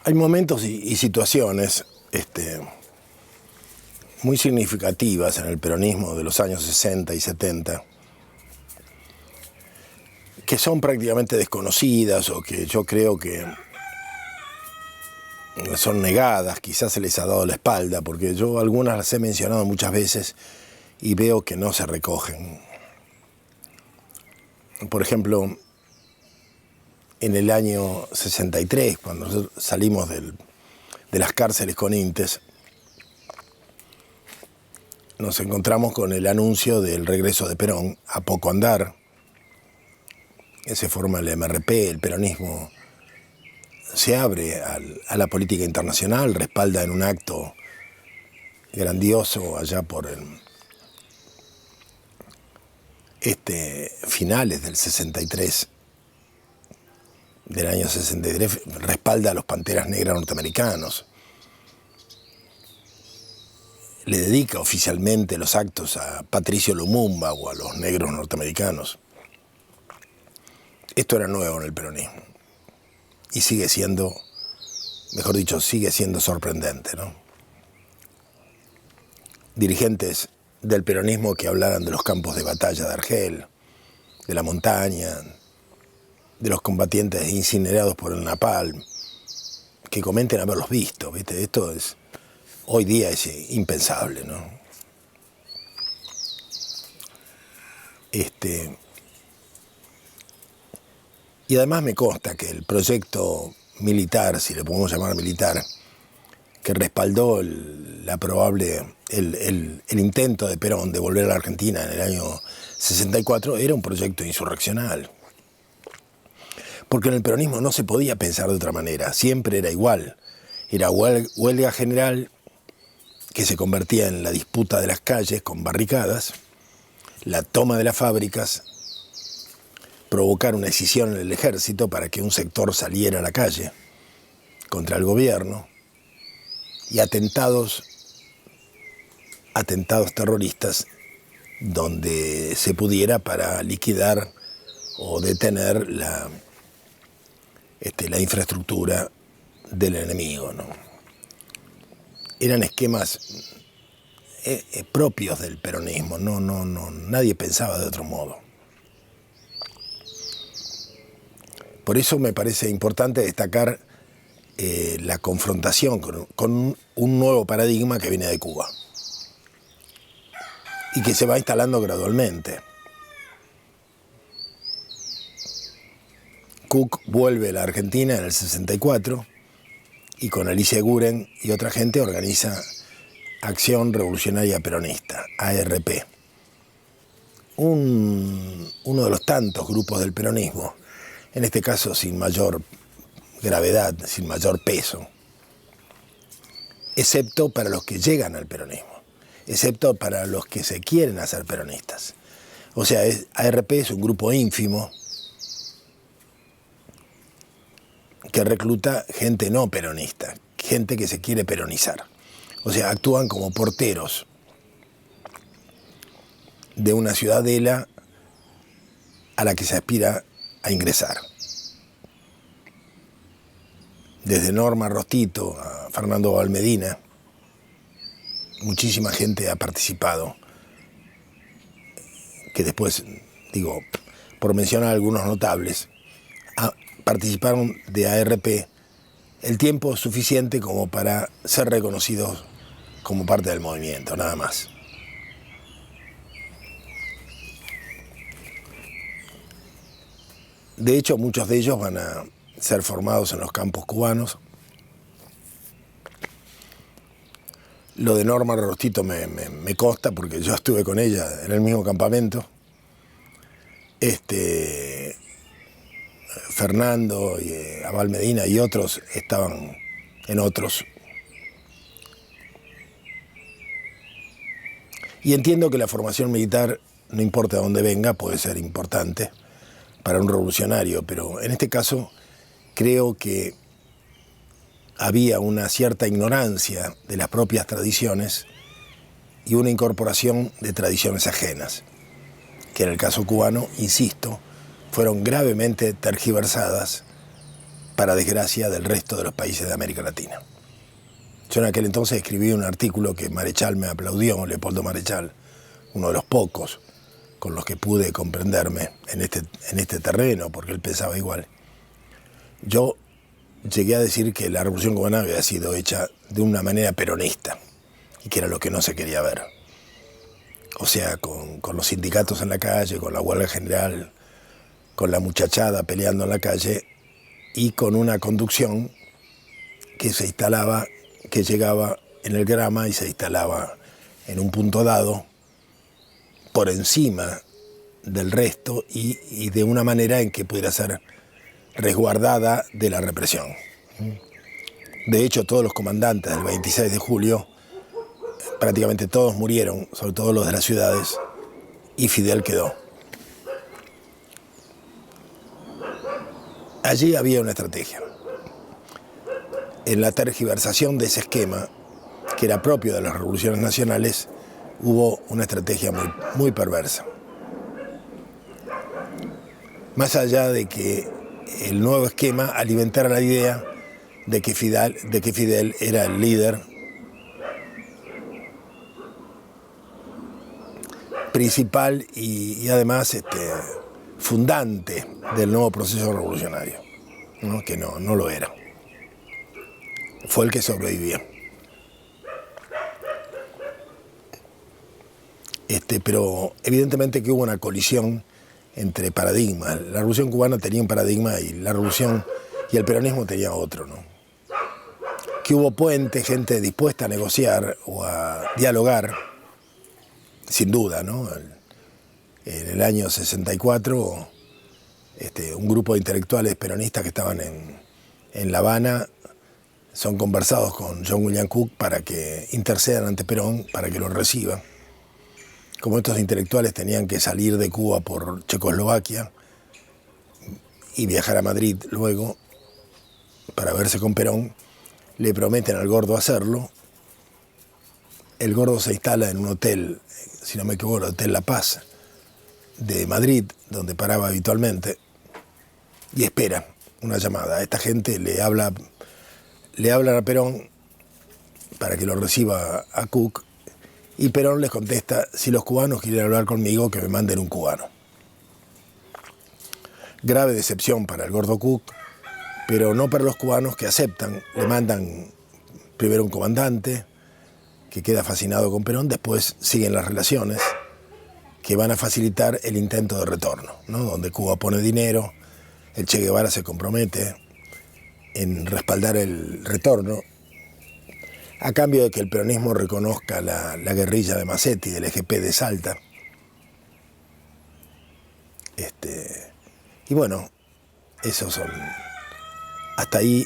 Hay momentos y situaciones muy significativas en el peronismo de los años 60 y 70 que son prácticamente desconocidas o que yo creo que son negadas, quizás se les ha dado la espalda, porque yo algunas las he mencionado muchas veces y veo que no se recogen. Por ejemplo, en el año 63, cuando nosotros salimos de las cárceles con Intes, nos encontramos con el anuncio del regreso de Perón a poco andar. Se forma el MRP, el peronismo se abre a la política internacional, respalda en un acto grandioso allá por finales del 63, del año 63, respalda a los Panteras Negras norteamericanos. Le dedica oficialmente los actos a Patricio Lumumba o a los negros norteamericanos. Esto era nuevo en el peronismo y sigue siendo, mejor dicho, sigue siendo sorprendente, ¿no? Dirigentes del peronismo que hablaran de los campos de batalla de Argel, de la montaña, de los combatientes incinerados por el napalm, que comenten haberlos visto, ¿viste? Esto es, hoy día es impensable, ¿no? Y además me consta que el proyecto militar, si le podemos llamar militar, que respaldó el intento de Perón de volver a la Argentina en el año 64, era un proyecto insurreccional. Porque en el peronismo no se podía pensar de otra manera, siempre era igual. Era huelga general que se convertía en la disputa de las calles con barricadas, la toma de las fábricas, provocar una escisión en el ejército para que un sector saliera a la calle contra el gobierno y atentados terroristas donde se pudiera para liquidar o detener la infraestructura del enemigo, ¿no? Eran esquemas propios del peronismo, nadie pensaba de otro modo. Por eso me parece importante destacar la confrontación con un nuevo paradigma que viene de Cuba y que se va instalando gradualmente. Cook vuelve a la Argentina en el 64 y con Alicia Guren y otra gente organiza Acción Revolucionaria Peronista, ARP. Uno de los tantos grupos del peronismo, en este caso sin mayor gravedad, sin mayor peso, excepto para los que llegan al peronismo, excepto para los que se quieren hacer peronistas. O sea, ARP es un grupo ínfimo que recluta gente no peronista, gente que se quiere peronizar. O sea, actúan como porteros de una ciudadela a la que se aspira a ingresar. Desde Norma Rostito a Fernando Valmedina, muchísima gente ha participado, que después, digo, por mencionar algunos notables, participaron de ARP el tiempo suficiente como para ser reconocidos como parte del movimiento, nada más. De hecho, muchos de ellos van a ser formados en los campos cubanos. Lo de Norma Rostito me consta porque yo estuve con ella en el mismo campamento. Fernando y Abal Medina y otros estaban en otros. Y entiendo que la formación militar, no importa de dónde venga, puede ser importante para un revolucionario, pero en este caso creo que había una cierta ignorancia de las propias tradiciones y una incorporación de tradiciones ajenas, que en el caso cubano, insisto, fueron gravemente tergiversadas para desgracia del resto de los países de América Latina. Yo en aquel entonces escribí un artículo que Marechal me aplaudió, Leopoldo Marechal, uno de los pocos con los que pude comprenderme en este terreno, porque él pensaba igual. Yo llegué a decir que la Revolución Cubana había sido hecha de una manera peronista, y que era lo que no se quería ver. O sea, con los sindicatos en la calle, con la huelga general, con la muchachada peleando en la calle, y con una conducción que se instalaba, que llegaba en el grama y se instalaba en un punto dado, por encima del resto y de una manera en que pudiera ser resguardada de la represión. De hecho, todos los comandantes del 26 de julio, prácticamente todos murieron, sobre todo los de las ciudades, y Fidel quedó. Allí había una estrategia. En la tergiversación de ese esquema, que era propio de las revoluciones nacionales, hubo una estrategia muy perversa. Más allá de que el nuevo esquema alimentara la idea de que Fidel era el líder principal y además fundante del nuevo proceso revolucionario, ¿no? Que no lo era. Fue el que sobrevivió. Pero evidentemente que hubo una colisión entre paradigmas. La Revolución Cubana tenía un paradigma y la Revolución y el peronismo tenía otro, ¿no? Que hubo puente, gente dispuesta a negociar o a dialogar, sin duda, ¿no? En el año 64, un grupo de intelectuales peronistas que estaban en La Habana son conversados con John William Cook para que intercedan ante Perón, para que lo reciba. Como estos intelectuales tenían que salir de Cuba por Checoslovaquia y viajar a Madrid luego para verse con Perón, le prometen al Gordo hacerlo. El Gordo se instala en un hotel, si no me equivoco, el Hotel La Paz de Madrid, donde paraba habitualmente, y espera una llamada. Esta gente le hablan a Perón para que lo reciba a Cook, y Perón les contesta: si los cubanos quieren hablar conmigo, que me manden un cubano. Grave decepción para el Gordo Cook, pero no para los cubanos, que aceptan. Le mandan primero un comandante que queda fascinado con Perón, después siguen las relaciones que van a facilitar el intento de retorno, ¿no? Donde Cuba pone dinero, el Che Guevara se compromete en respaldar el retorno, a cambio de que el peronismo reconozca la guerrilla de Macetti, del EGP de Salta. Y bueno, esos son... Hasta ahí,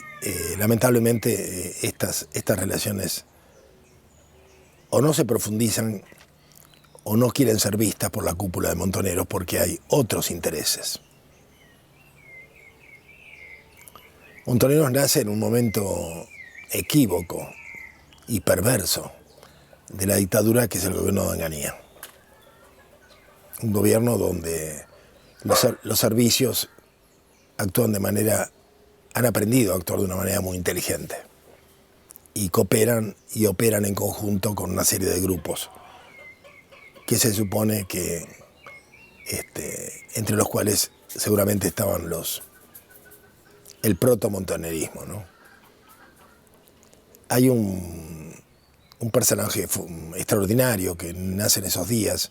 lamentablemente, estas relaciones o no se profundizan o no quieren ser vistas por la cúpula de Montoneros porque hay otros intereses. Montoneros nace en un momento equívoco y perverso de la dictadura, que es el gobierno de Onganía. Un gobierno donde los servicios han aprendido a actuar de una manera muy inteligente y cooperan y operan en conjunto con una serie de grupos que se supone que entre los cuales seguramente estaban el proto-montonerismo, ¿no? Hay un personaje extraordinario que nace en esos días,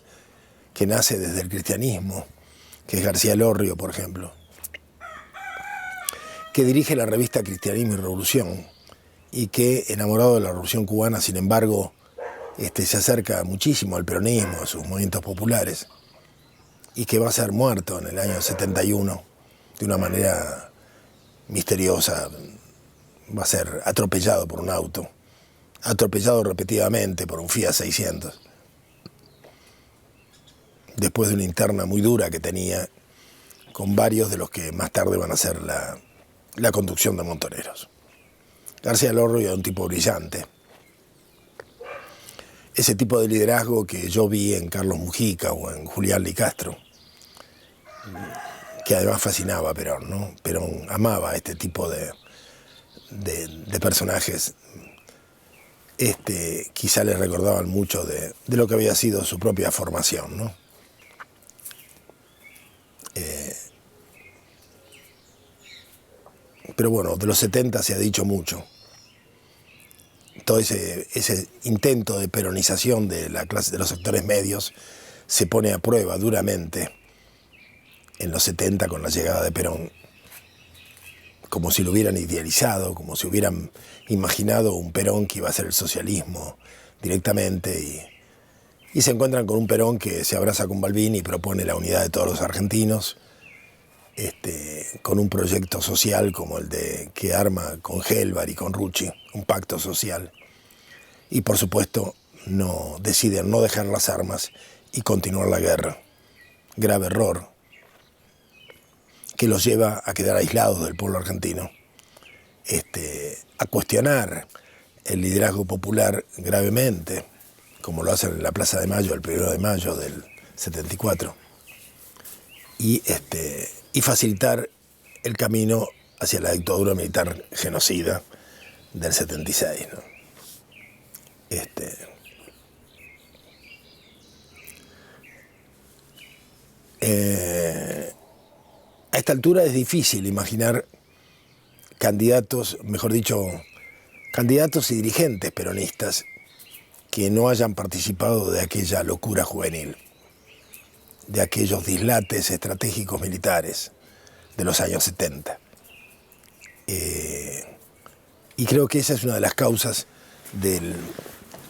que nace desde el cristianismo, que es García Lorrio, por ejemplo, que dirige la revista Cristianismo y Revolución, y que, enamorado de la Revolución Cubana, sin embargo, se acerca muchísimo al peronismo, a sus movimientos populares, y que va a ser muerto en el año 71 de una manera misteriosa. Va a ser atropellado por un auto, atropellado repetidamente por un Fiat 600, después de una interna muy dura que tenía con varios de los que más tarde van a ser la conducción de Montoneros. García Lorrio era un tipo brillante. Ese tipo de liderazgo que yo vi en Carlos Mujica o en Julián Licastro, que además fascinaba a Perón, ¿no? Perón amaba este tipo de personajes. Quizá les recordaban mucho de lo que había sido su propia formación, ¿no? Pero bueno, de los 70 se ha dicho mucho. Todo ese intento de peronización de la clase, de los sectores medios, se pone a prueba duramente en los 70 con la llegada de Perón, como si lo hubieran idealizado, como si hubieran imaginado un Perón que iba a hacer el socialismo directamente, y se encuentran con un Perón que se abraza con Balbín y propone la unidad de todos los argentinos, con un proyecto social como el que arma con Helvar y con Rucci, un pacto social. Y por supuesto deciden no dejar las armas y continuar la guerra. Grave error que los lleva a quedar aislados del pueblo argentino, a cuestionar el liderazgo popular gravemente, como lo hacen en la Plaza de Mayo, el 1 de mayo del 74, y facilitar el camino hacia la dictadura militar genocida del 76, ¿no? A esta altura es difícil imaginar candidatos, mejor dicho, candidatos y dirigentes peronistas que no hayan participado de aquella locura juvenil, de aquellos dislates estratégicos militares de los años 70. Y creo que esa es una de las causas del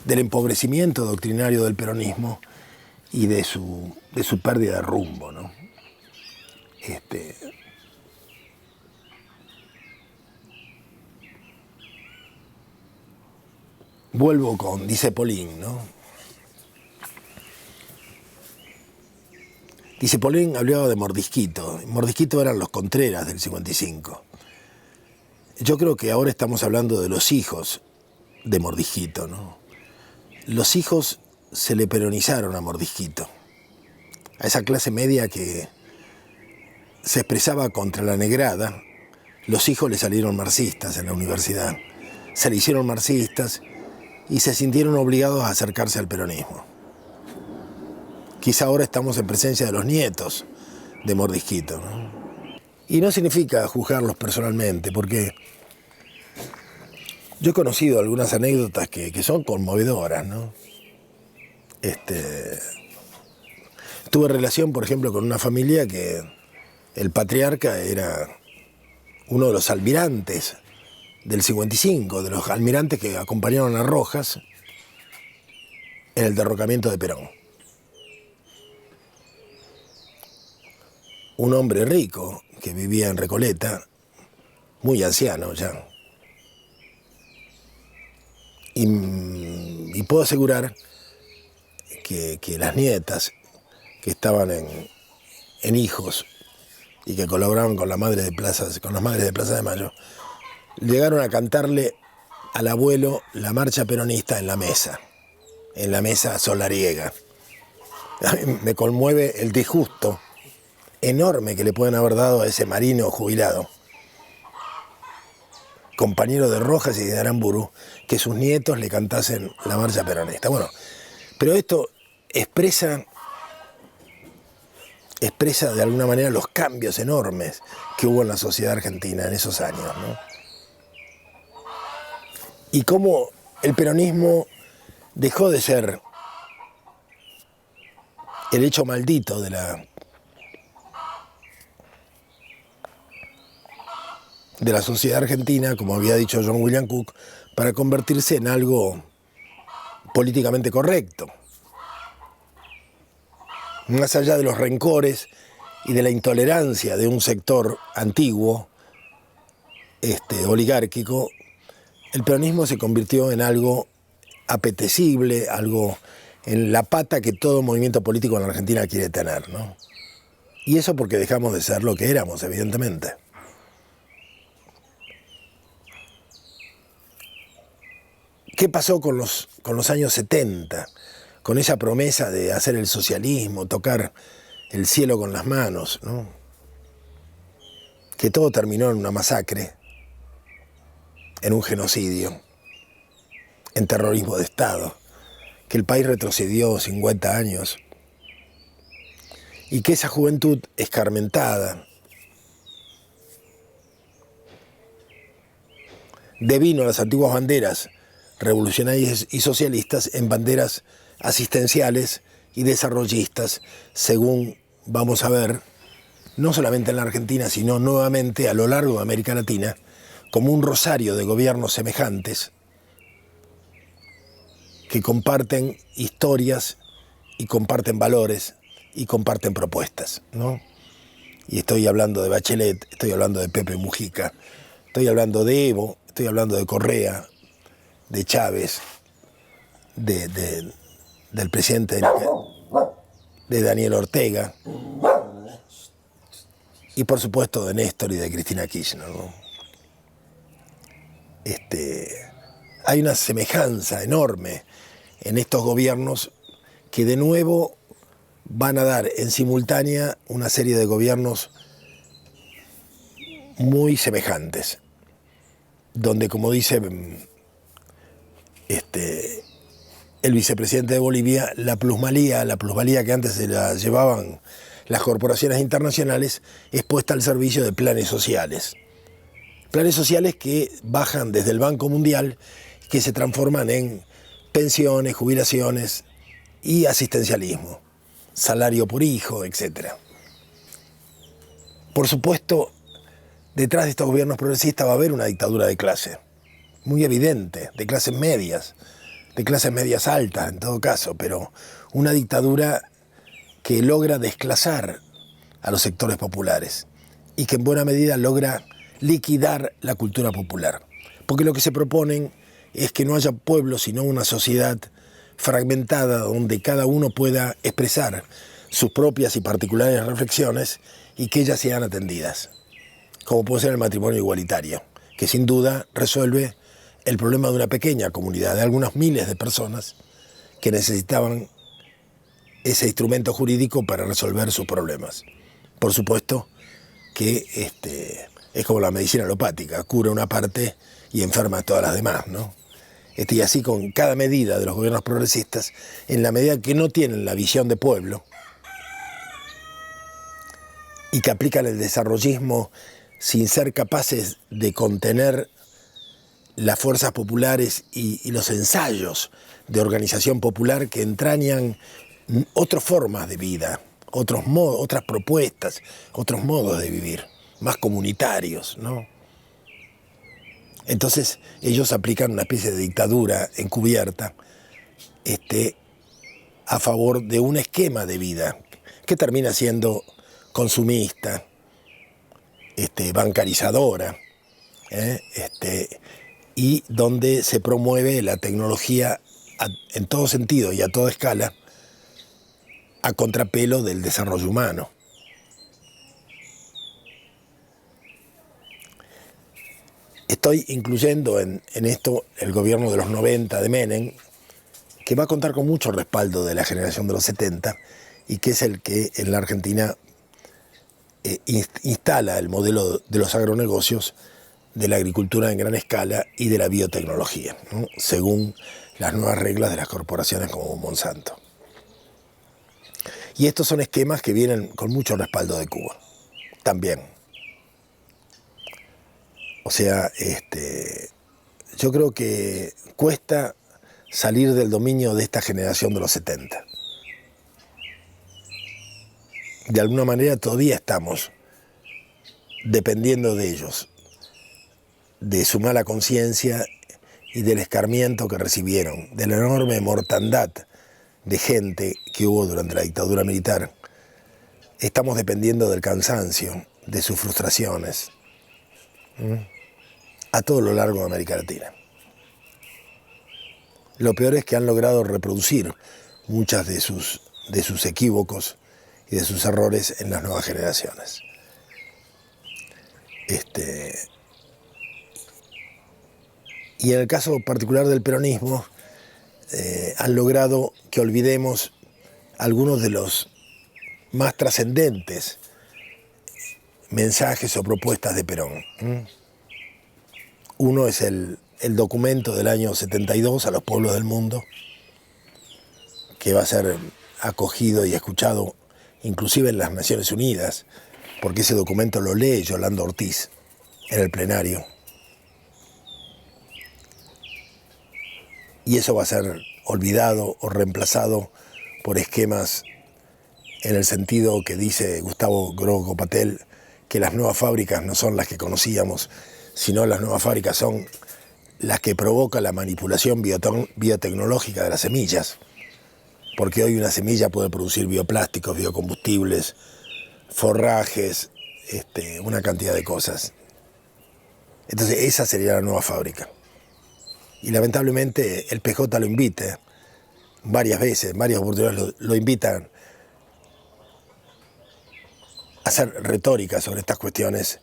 empobrecimiento doctrinario del peronismo y de su pérdida de rumbo, ¿no? Vuelvo con, dice Polín, ¿no? Dice Polín hablaba de Mordisquito. Mordisquito eran los Contreras del 55. Yo creo que ahora estamos hablando de los hijos de Mordisquito, ¿no? Los hijos se le peronizaron a Mordisquito, a esa clase media que se expresaba contra la negrada. Los hijos le salieron marxistas en la universidad, se le hicieron marxistas y se sintieron obligados a acercarse al peronismo. Quizá ahora estamos en presencia de los nietos de Mordisquito, ¿no? Y no significa juzgarlos personalmente, porque yo he conocido algunas anécdotas que son conmovedoras, ¿no? Tuve relación, por ejemplo, con una familia que el patriarca era uno de los almirantes del 55, de los almirantes que acompañaron a Rojas en el derrocamiento de Perón. Un hombre rico que vivía en Recoleta, muy anciano ya. Y puedo asegurar que las nietas que estaban en Hijos y que colaboraban con las madres de Plaza de Mayo, llegaron a cantarle al abuelo la marcha peronista en la mesa solariega. A mí me conmueve el disgusto enorme que le pueden haber dado a ese marino jubilado, compañero de Rojas y de Aramburu, que sus nietos le cantasen la marcha peronista. Bueno, pero esto expresa de alguna manera los cambios enormes que hubo en la sociedad argentina en esos años, ¿no? Y cómo el peronismo dejó de ser el hecho maldito de la sociedad argentina, como había dicho John William Cook, para convertirse en algo políticamente correcto. Más allá de los rencores y de la intolerancia de un sector antiguo, oligárquico, el peronismo se convirtió en algo apetecible, algo en la pata que todo movimiento político en la Argentina quiere tener, ¿no? Y eso porque dejamos de ser lo que éramos, evidentemente. ¿Qué pasó con los años 70? Con esa promesa de hacer el socialismo, tocar el cielo con las manos, ¿no? que todo terminó en una masacre, en un genocidio, en terrorismo de Estado, que el país retrocedió 50 años y que esa juventud escarmentada devino las antiguas banderas revolucionarias y socialistas en banderas asistenciales y desarrollistas, según vamos a ver, no solamente en la Argentina, sino nuevamente a lo largo de América Latina, como un rosario de gobiernos semejantes que comparten historias y comparten valores y comparten propuestas, ¿no? Y estoy hablando de Bachelet, estoy hablando de Pepe Mujica, estoy hablando de Evo, estoy hablando de Correa, de Chávez, del presidente de Daniel Ortega y por supuesto de Néstor y de Cristina Kirchner, ¿no? Hay una semejanza enorme en estos gobiernos que de nuevo van a dar en simultánea una serie de gobiernos muy semejantes, donde, como dice el vicepresidente de Bolivia, la plusvalía que antes se la llevaban las corporaciones internacionales es puesta al servicio de planes sociales. Planes sociales que bajan desde el Banco Mundial, que se transforman en pensiones, jubilaciones y asistencialismo, salario por hijo, etc. Por supuesto, detrás de estos gobiernos progresistas va a haber una dictadura de clase, muy evidente, de clases medias altas en todo caso, pero una dictadura que logra desclasar a los sectores populares y que en buena medida logra liquidar la cultura popular. Porque lo que se proponen es que no haya pueblo, sino una sociedad fragmentada donde cada uno pueda expresar sus propias y particulares reflexiones y que ellas sean atendidas, como puede ser el matrimonio igualitario, que sin duda resuelve el problema de una pequeña comunidad, de algunas miles de personas que necesitaban ese instrumento jurídico para resolver sus problemas. Por supuesto que es como la medicina alopática, cura una parte y enferma a todas las demás, ¿no? Y así con cada medida de los gobiernos progresistas, en la medida que no tienen la visión de pueblo y que aplican el desarrollismo sin ser capaces de contener las fuerzas populares y los ensayos de organización popular que entrañan otras formas de vida, otros modos, otras propuestas, otros modos de vivir, más comunitarios, ¿no? Entonces ellos aplican una especie de dictadura encubierta a favor de un esquema de vida que termina siendo consumista, bancarizadora, y donde se promueve la tecnología en todo sentido y a toda escala a contrapelo del desarrollo humano. Estoy incluyendo en esto el gobierno de los 90 de Menem, que va a contar con mucho respaldo de la generación de los 70 y que es el que en la Argentina instala el modelo de los agronegocios, de la agricultura en gran escala y de la biotecnología, ¿no? Según las nuevas reglas de las corporaciones como Monsanto. Y estos son esquemas que vienen con mucho respaldo de Cuba, también. O sea, yo creo que cuesta salir del dominio de esta generación de los 70. De alguna manera todavía estamos dependiendo de ellos, de su mala conciencia y del escarmiento que recibieron, de la enorme mortandad de gente que hubo durante la dictadura militar. Estamos dependiendo del cansancio, de sus frustraciones, a todo lo largo de América Latina. Lo peor es que han logrado reproducir muchas de sus equívocos y de sus errores en las nuevas generaciones. Y en el caso particular del peronismo, han logrado que olvidemos algunos de los más trascendentes mensajes o propuestas de Perón. Uno es el documento del año 72 a los pueblos del mundo, que va a ser acogido y escuchado inclusive en las Naciones Unidas, porque ese documento lo lee Yolanda Ortiz en el plenario. Y eso va a ser olvidado o reemplazado por esquemas en el sentido que dice Gustavo Grogo Patel, que las nuevas fábricas no son las que conocíamos, sino las nuevas fábricas son las que provoca la manipulación biotecnológica de las semillas, porque hoy una semilla puede producir bioplásticos, biocombustibles, forrajes, una cantidad de cosas. Entonces esa sería la nueva fábrica. Y lamentablemente el PJ lo invita varias veces, varias oportunidades lo invitan a hacer retórica sobre estas cuestiones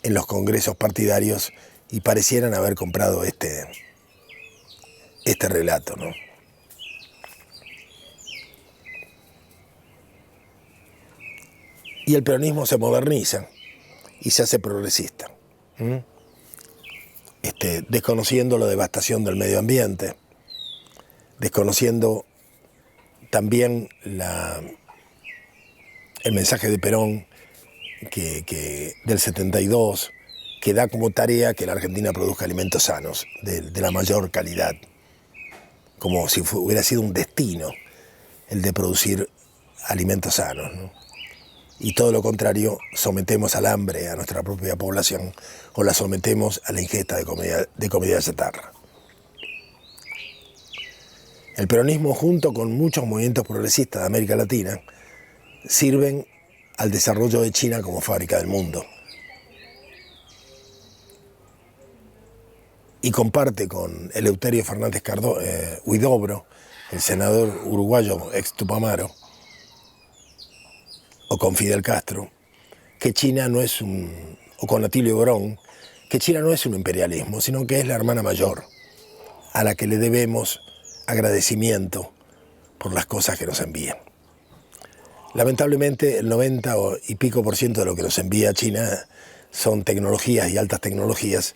en los congresos partidarios y parecieran haber comprado este relato, ¿no? Y el peronismo se moderniza y se hace progresista, desconociendo la devastación del medio ambiente, desconociendo también el mensaje de Perón del 72, que da como tarea que la Argentina produzca alimentos sanos, de la mayor calidad, como si hubiera sido un destino el de producir alimentos sanos, ¿no? Y todo lo contrario, sometemos al hambre a nuestra propia población o la sometemos a la ingesta de comida chatarra. El peronismo, junto con muchos movimientos progresistas de América Latina, sirven al desarrollo de China como fábrica del mundo. Y comparte con Eleuterio Fernández Huidobro, el senador uruguayo ex Tupamaro, o con Fidel Castro, que China no es o con Atilio Borón, que China no es un imperialismo, sino que es la hermana mayor, a la que le debemos agradecimiento por las cosas que nos envían. Lamentablemente, el 90 y pico % de lo que nos envía China son tecnologías y altas tecnologías,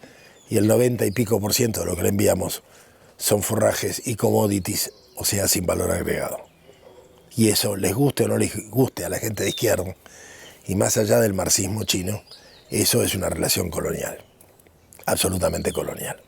y el 90 y pico % de lo que le enviamos son forrajes y commodities, o sea, sin valor agregado. Y eso, les guste o no les guste a la gente de izquierda, y más allá del marxismo chino, eso es una relación colonial, absolutamente colonial.